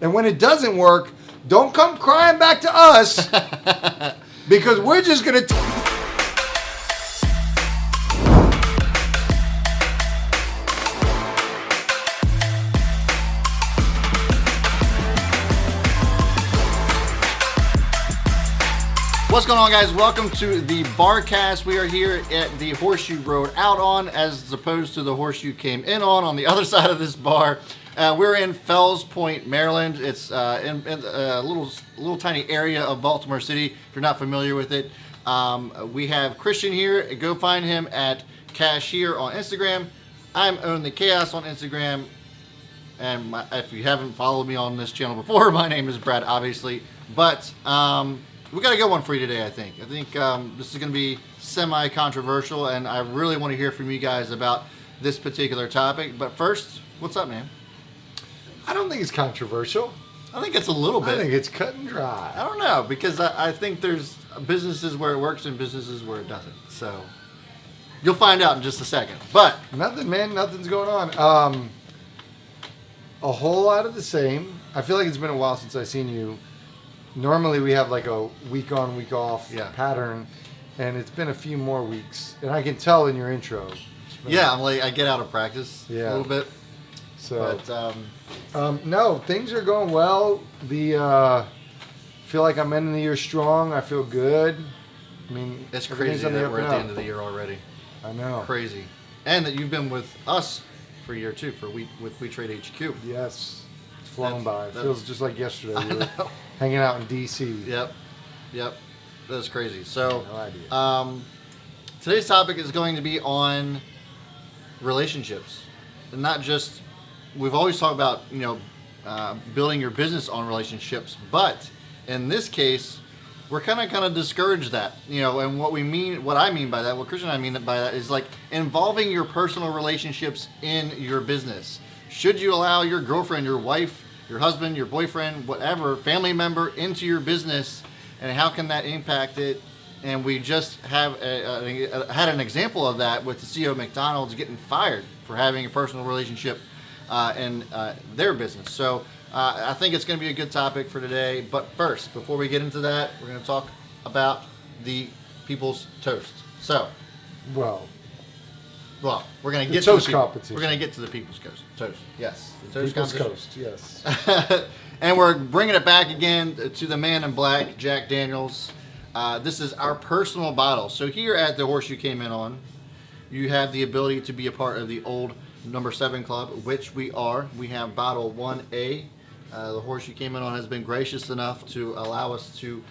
And when it doesn't work, don't come crying back to us because we're just going to... What's going on, guys? Welcome to the Barcast. We are here at the horse you rode out on as opposed to the horse you came in on the other side of this bar. We're in Fells Point, Maryland. It's in a little tiny area of Baltimore City, if you're not familiar with it. We have Christian here. Go find him at Cashier on Instagram. I'm Own the Chaos on Instagram. And if you haven't followed me on this channel before, my name is Brad, obviously. But we got a good one for you today, I think. I think this is going to be semi-controversial, and I really want to hear from you guys about this particular topic. But first, what's up, man? I don't think it's controversial. I think it's a little bit. I think it's cut and dry. I don't know, because I think there's businesses where it works and businesses where it doesn't. So you'll find out in just a second. But nothing, man. Nothing's going on. A whole lot of the same. I feel like it's been a while since I've seen you. Normally we have like a week on, week off pattern, and it's been a few more weeks. And I can tell in your intro. Yeah, I'm like, I get out of practice a little bit. So, but, no, things are going well. Feel like I'm ending the year strong. I feel good. I mean, it's crazy that we're at the end of the year already. I know. Crazy. And that you've been with us for a year too, with We Trade HQ. Yes. It's flown by. It feels just like yesterday. We were hanging out in DC. Yep. That's crazy. So, no idea. Today's topic is going to be on relationships. And not just, we've always talked about, building your business on relationships, but in this case, we're kind of discourage that, and what I mean by that, what Christian and I mean by that is like involving your personal relationships in your business. Should you allow your girlfriend, your wife, your husband, your boyfriend, whatever, family member into your business, and how can that impact it? And we just have had an example of that with the CEO of McDonald's getting fired for having a personal relationship in their business. So I think it's going to be a good topic for today. But first, before we get into that, we're going to talk about the People's Toast. So, well, we're going to get toast competition. We're going to get to the People's Toast. Yes, the toast People's competition. Coast. Yes. And we're bringing it back again to the man in black, Jack Daniels. This is our personal bottle. So here at the horse you came in on, you have the ability to be a part of the old number 7 club, which we are. We have bottle 1A. The horse you came in on has been gracious enough to allow us to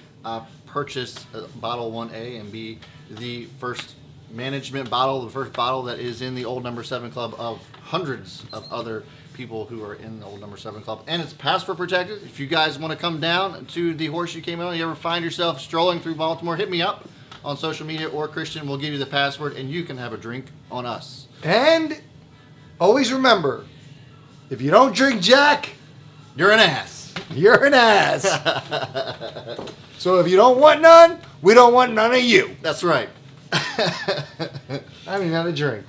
purchase bottle 1A and be the first management bottle, the first bottle that is in the old number 7 club of hundreds of other people who are in the old number 7 club. And it's password protected. If you guys want to come down to the horse you came in on, you ever find yourself strolling through Baltimore, hit me up on social media, or Christian will give you the password and you can have a drink on us. And always remember, if you don't drink Jack, you're an ass. You're an ass. So if you don't want none, we don't want none of you. That's right. I mean, not a drink.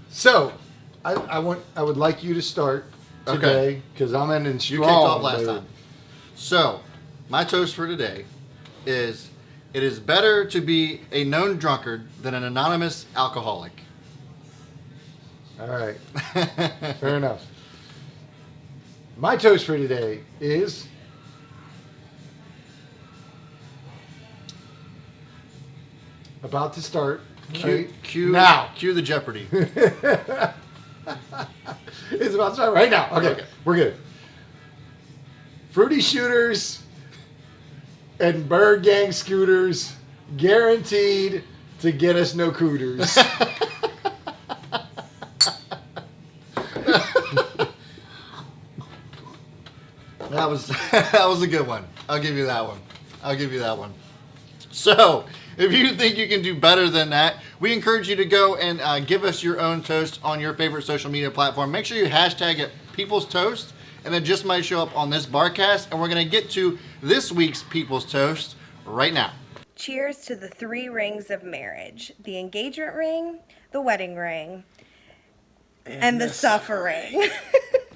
So, I would like you to start today because I'm ending strong. You kicked off last time. So, my toast for today is: it is better to be a known drunkard than an anonymous alcoholic. All right. Fair enough. My toast for today is about to start. Cue now. Cue the Jeopardy. It's about to start right now. Okay. We're good. Fruity Shooters and Bird Gang scooters guaranteed to get us no cooters. That was a good one. I'll give you that one. So, if you think you can do better than that, we encourage you to go and give us your own toast on your favorite social media platform. Make sure you hashtag it People's Toast, and it just might show up on this Barcast. And we're going to get to this week's People's Toast right now. Cheers to the 3 rings of marriage: the engagement ring, the wedding ring, and the suffering.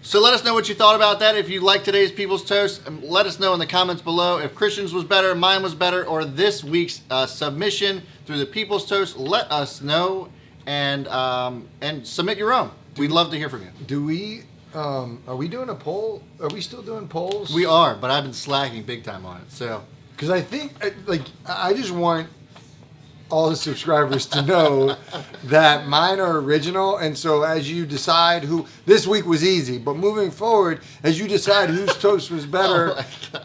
So let us know what you thought about that. If you like today's People's Toast, let us know in the comments below. If Christian's was better, mine was better, or this week's submission through the People's Toast, let us know and submit your own. We'd love to hear from you. Do we? Are we doing a poll? Are we still doing polls? We are, but I've been slacking big time on it. So because I think I just want all the subscribers to know that mine are original, and so as you decide who, this week was easy, but moving forward, as you decide whose toast was better,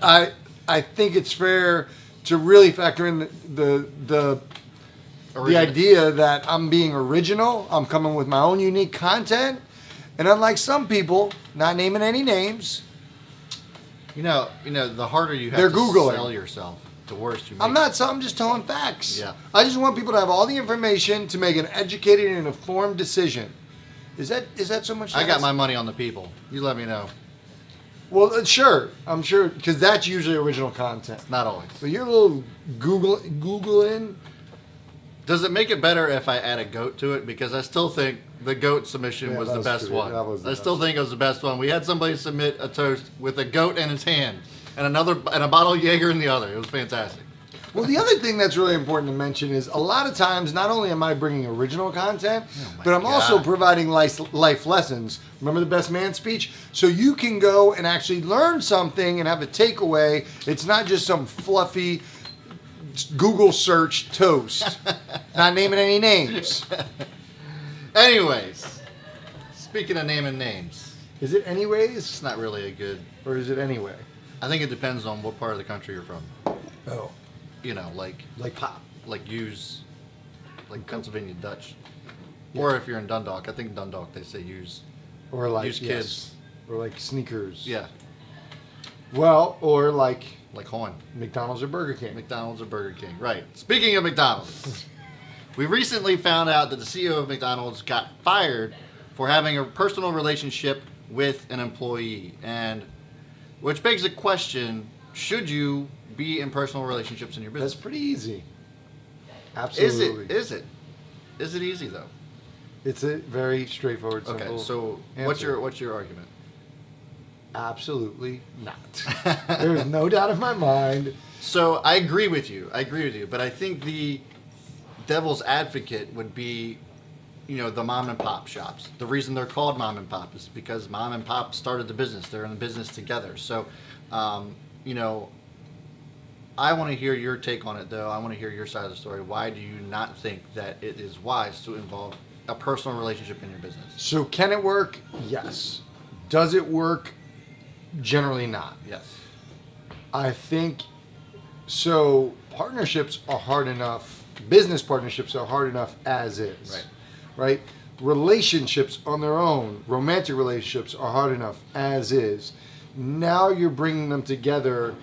I think it's fair to really factor in the idea that I'm being original. I'm coming with my own unique content, and unlike some people, not naming any names, you know, the harder you have they're to Googling. sell yourself, the worse you make. I'm just telling facts. Yeah. I just want people to have all the information to make an educated and informed decision. Is that so much? I got my money on the people. You let me know. Well, sure. I'm sure, because that's usually original content. Not always. But you're a little Googling. Does it make it better if I add a goat to it? Because I still think the goat submission was the best one. I still think it was the best one. We had somebody submit a toast with a goat in his hand and a bottle of Jaeger in the other. It was fantastic. Well, the other thing that's really important to mention is a lot of times, not only am I bringing original content, but I'm also providing life lessons. Remember the best man speech? So you can go and actually learn something and have a takeaway. It's not just some fluffy Google search toast. Not naming any names. Anyways, speaking of naming names. Is it anyways? It's not really a good... Or is it anyway? I think it depends on what part of the country you're from. Oh. You know, like pop. Like use, like Pennsylvania Dutch. Yeah. Or if you're in Dundalk, I think Dundalk they say use. Or like use kids. Or like sneakers. Yeah. Well, or like Horn. McDonald's or Burger King. McDonald's or Burger King. Right. Speaking of McDonald's, we recently found out that the CEO of McDonald's got fired for having a personal relationship with an employee, and which begs the question: should you be in personal relationships in your business? That's pretty easy. Absolutely. Is it easy though? It's a very straightforward, simple. Okay, so answer. what's your argument? Absolutely not. There is no doubt in my mind. So I agree with you, but I think the devil's advocate would be, the mom and pop shops. The reason they're called mom and pop is because mom and pop started the business. They're in the business together. So, I want to hear your take on it, though. I want to hear your side of the story. Why do you not think that it is wise to involve a personal relationship in your business? So can it work? Yes. Does it work? Generally not. Yes. I think so. Partnerships are hard enough. Business partnerships are hard enough as is. Right? Relationships on their own, romantic relationships, are hard enough as is. Now you're bringing them together,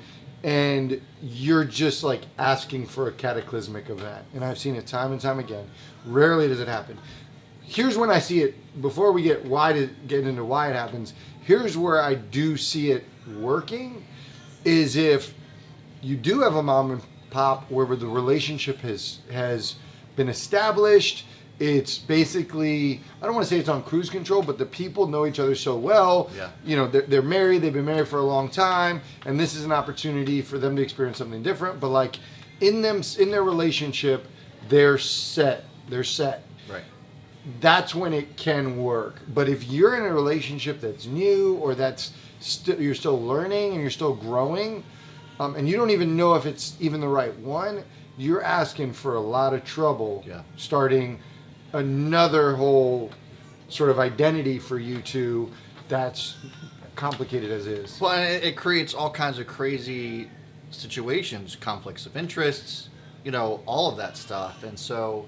and you're just like asking for a cataclysmic event. And I've seen it time and time again. Rarely does it happen. Here's when I see it, before we get into why it happens, here's where I do see it working, is if you do have a mom and pop where the relationship has been established. It's basically, I don't want to say it's on cruise control, but the people know each other so well. Yeah. They're married, they've been married for a long time, and this is an opportunity for them to experience something different. But like in their relationship, they're set. Right. That's when it can work. But if you're in a relationship that's new, or that's you're still learning and you're still growing, and you don't even know if it's even the right one, you're asking for a lot of trouble. Yeah. Starting another whole sort of identity for you two that's complicated as is. Well, and it creates all kinds of crazy situations, conflicts of interests, all of that stuff. And so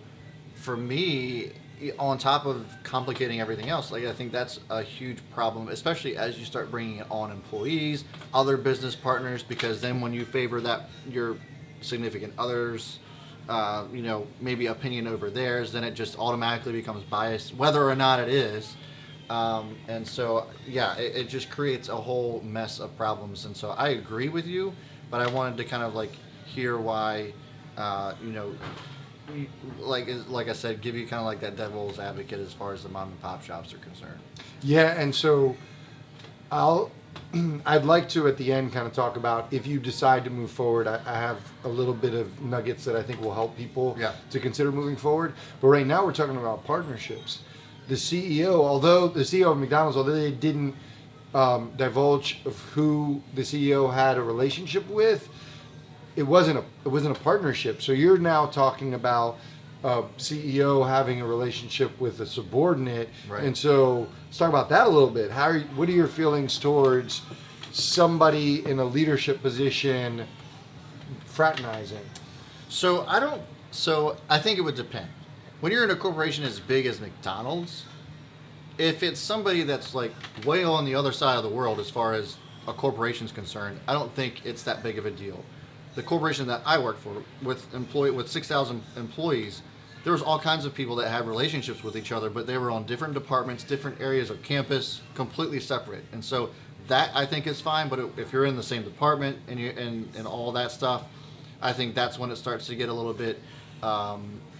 for me, on top of complicating everything else, I think that's a huge problem, especially as you start bringing on employees, other business partners, because then when you favor your significant others, maybe opinion over theirs, then it just automatically becomes biased, whether or not it is. And so, it just creates a whole mess of problems. And so I agree with you, but I wanted to kind of hear why, like I said, give you kind of that devil's advocate as far as the mom and pop shops are concerned. Yeah, and so I'd like to at the end kind of talk about if you decide to move forward. I have a little bit of nuggets that I think will help people to consider moving forward. But right now we're talking about partnerships. The CEO of McDonald's, although they didn't divulge of who the CEO had a relationship with, it wasn't a partnership. So you're now talking about a CEO having a relationship with a subordinate, and so let's talk about that a little bit. What are your feelings towards somebody in a leadership position fraternizing? So I think it would depend. When you're in a corporation as big as McDonald's, if it's somebody that's like way on the other side of the world as far as a corporation's concerned, I don't think it's that big of a deal. The corporation that I work for, with 6,000 employees, there was all kinds of people that had relationships with each other, but they were on different departments, different areas of campus, completely separate. And so that I think is fine. But if you're in the same department and all that stuff, I think that's when it starts to get a little bit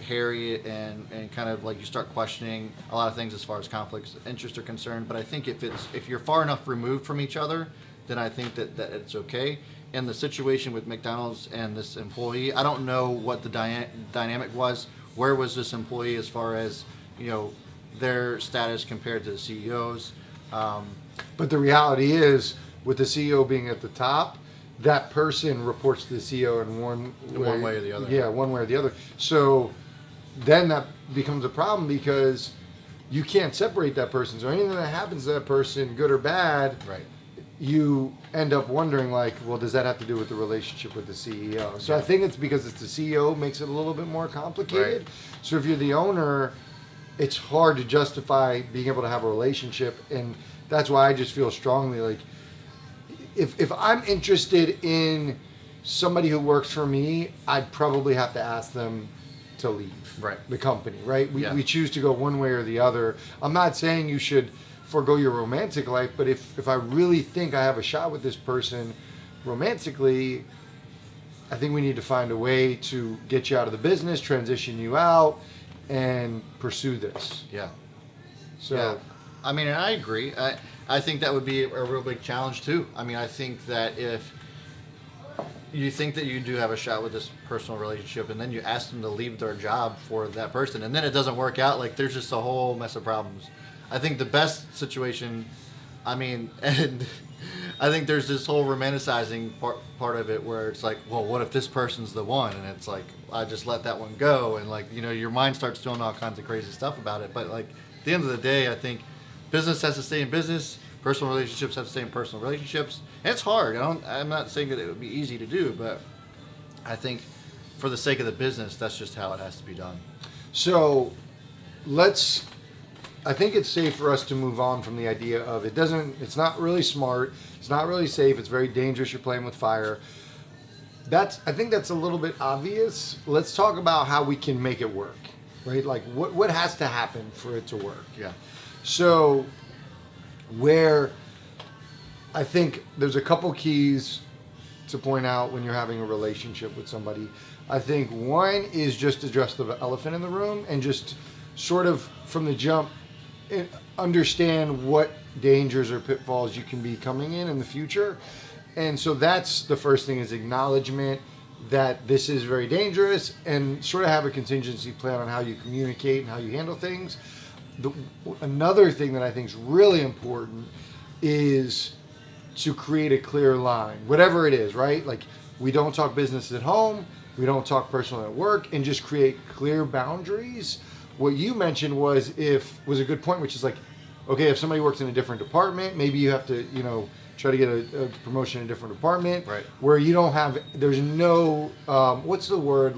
hairy and kind of like you start questioning a lot of things as far as conflicts of interest are concerned. But I think if you're far enough removed from each other, then I think that it's okay. In the situation with McDonald's and this employee, I don't know what the dynamic was. Where was this employee as far as, their status compared to the CEO's? But the reality is, with the CEO being at the top, that person reports to the CEO in one way or the other. Yeah, one way or the other. So then that becomes a problem because you can't separate that person. So anything that happens to that person, good or bad, you end up wondering, well, does that have to do with the relationship with the CEO? So I think it's because it's the CEO makes it a little bit more complicated. Right. So if you're the owner, it's hard to justify being able to have a relationship. And that's why I just feel strongly if I'm interested in somebody who works for me, I'd probably have to ask them to leave the company, right? We choose to go one way or the other. I'm not saying you should forego your romantic life, but if I really think I have a shot with this person romantically, I think we need to find a way to get you out of the business, transition you out, and pursue this. Yeah. So, yeah. I mean, and I agree. I think that would be a real big challenge too. I mean, I think that if you think that you do have a shot with this personal relationship and then you ask them to leave their job for that person and then it doesn't work out, there's just a whole mess of problems. I think the best situation, and I think there's this whole romanticizing part of it where it's like, well, what if this person's the one? And it's like, I just let that one go. And your mind starts doing all kinds of crazy stuff about it. But at the end of the day, I think business has to stay in business. Personal relationships have to stay in personal relationships. And it's hard. I'm not saying that it would be easy to do, but I think for the sake of the business, that's just how it has to be done. So I think it's safe for us to move on from the idea of it's not really smart, it's not really safe, it's very dangerous, you're playing with fire. I think that's a little bit obvious. Let's talk about how we can make it work, right? What has to happen for it to work? Yeah. So where I think there's a couple keys to point out when you're having a relationship with somebody. I think one is just address the elephant in the room and just sort of from the jump understand what dangers or pitfalls you can be coming in the future. And so that's the first thing, is acknowledgement that this is very dangerous and sort of have a contingency plan on how you communicate and how you handle things. Another thing that I think is really important is to create a clear line, whatever it is, right? We don't talk business at home, we don't talk personal at work, and just create clear boundaries. What you mentioned was a good point, which is okay, if somebody works in a different department, maybe you have to, try to get a promotion in a different department, right? Where there's no, what's the word,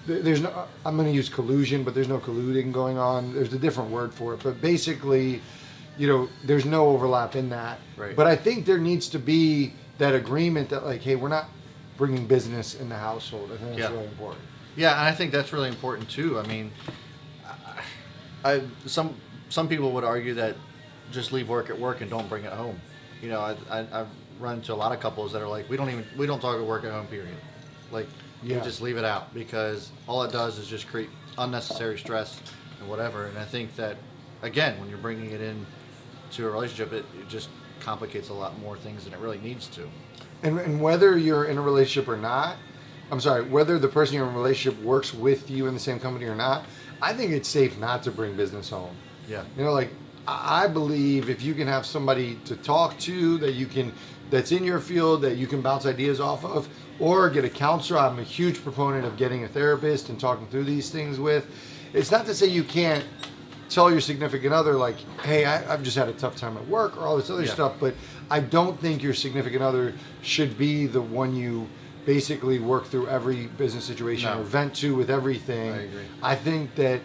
there's no, I'm going to use collusion, but there's no colluding going on. There's a different word for it, but basically, there's no overlap in that. Right. But I think there needs to be that agreement that hey, we're not bringing business in the household. I think that's really important. Yeah, and I think that's really important too. I mean, some people would argue that just leave work at work and don't bring it home. I've run into a lot of couples that are we don't talk at work at home, period. We just leave it out because all it does is just create unnecessary stress and whatever. And I think that, again, when you're bringing it in to a relationship, it just complicates a lot more things than it really needs to. And whether you're in a relationship or not, whether the person you're in a relationship works with you in the same company or not, I think it's safe not to bring business home. Yeah. Like I believe if you can have somebody to talk to that's in your field that you can bounce ideas off of, or get a counselor. I'm a huge proponent of getting a therapist and talking through these things with. It's not to say you can't tell your significant other like, hey, I've just had a tough time at work or all this other stuff, but I don't think your significant other should be the one you basically work through every business situation or vent to with everything. I agree. I think that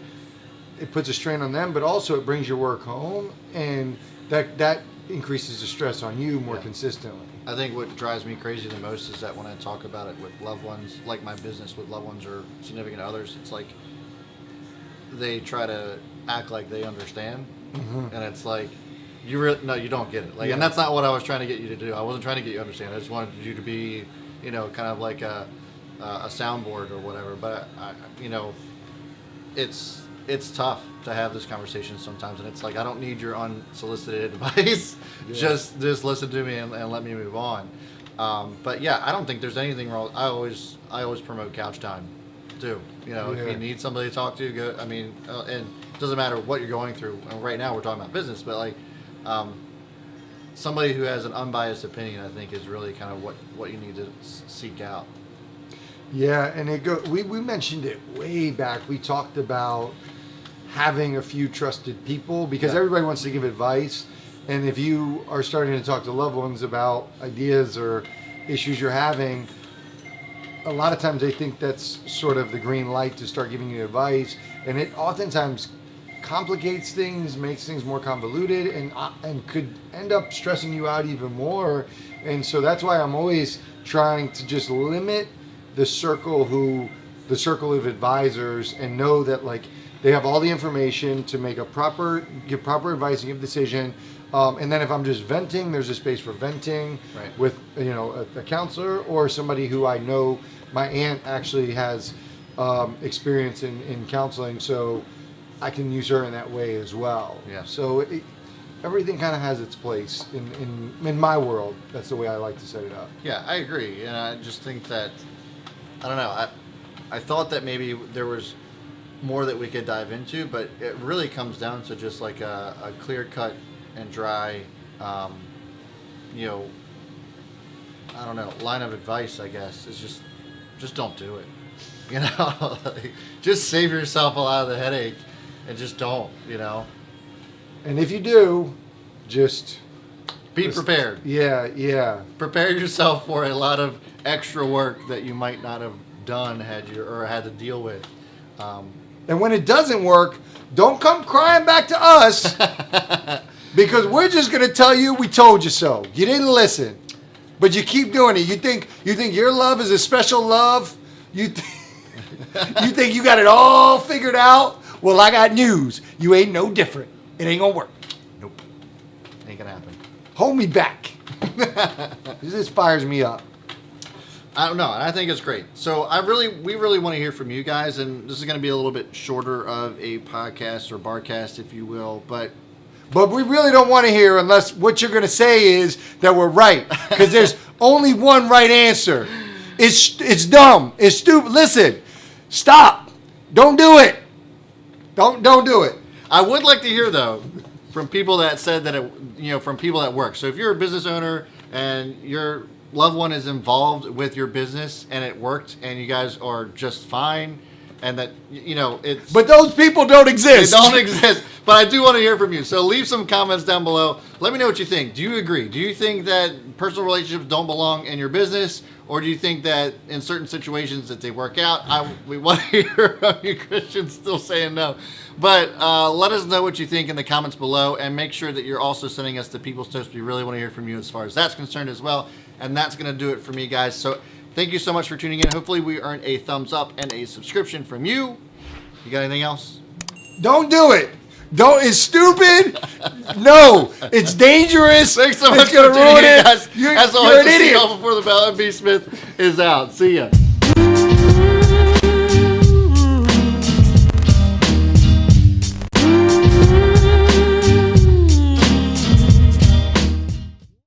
it puts a strain on them, but also it brings your work home, and that increases the stress on you more consistently. I think what drives me crazy the most is that when I talk about it with loved ones, like my business with loved ones or significant others, it's like they try to act like they understand, and it's like you don't get it. Like, and that's not what I was trying to get you to do. I wasn't trying to get you to understand. I just wanted you to be, kind of like a soundboard or whatever. But it's tough to have this conversation sometimes, and it's like I don't need your unsolicited advice. Just listen to me and let me move on. But yeah, I don't think there's anything wrong. I always promote couch time too. If you need somebody to talk to, go. I mean, and it doesn't matter what you're going through. Right now we're talking about business, but like somebody who has an unbiased opinion, I think, is really kind of what you need to seek out. Yeah, and we mentioned it way back. We talked about having a few trusted people because everybody wants to give advice. And if you are starting to talk to loved ones about ideas or issues you're having, a lot of times they think that's sort of the green light to start giving you advice. And it oftentimes complicates things, makes things more convoluted, and could end up stressing you out even more. And so that's why I'm always trying to just limit the circle of advisors, and know that like they have all the information to make give proper advice and give decision. And then if I'm just venting, there's a space for venting with a counselor or somebody who I know. My aunt actually has experience in counseling, so I can use her in that way as well. Yeah. So everything kind of has its place in my world. That's the way I like to set it up. Yeah, I agree, and I just think that I don't know. I thought that maybe there was more that we could dive into, but it really comes down to just like a clear cut and dry, I don't know, line of advice, I guess, is just don't do it. Like, just save yourself a lot of the headache and just don't, And if you do, just be prepared. Yeah. Prepare yourself for a lot of extra work that you might not have done had to deal with. And when it doesn't work, don't come crying back to us because we're just going to tell you we told you so. You didn't listen, but you keep doing it. You think your love is a special love? You think you got it all figured out? Well, I got news. You ain't no different. It ain't going to work. Nope. Ain't going to happen. Hold me back. This fires me up. I don't know, and I think it's great. So we really want to hear from you guys, and this is going to be a little bit shorter of a podcast or barcast, if you will, but we really don't want to hear unless what you're going to say is that we're right, because there's only one right answer. It's dumb. It's stupid. Listen, stop. Don't do it. Don't do it. I would like to hear though from people that said that from people at work. So if you're a business owner and your loved one is involved with your business and it worked and you guys are just fine and that it's but those people don't exist. They don't exist. But I do want to hear from you. So leave some comments down below. Let me know what you think. Do you agree? Do you think that personal relationships don't belong in your business, or do you think that in certain situations that they work out? We want to hear from you Christians still saying no. But let us know what you think in the comments below, and make sure that you're also sending us the People's Toast. We really want to hear from you as far as that's concerned as well. And that's going to do it for me, guys. So thank you so much for tuning in. Hopefully we earn a thumbs up and a subscription from you. You got anything else? Don't do it. It's stupid. No, it's dangerous. Thanks so much for tuning in, guys. As always, you're an idiot. See y'all before the bell. B. Smith is out. See ya.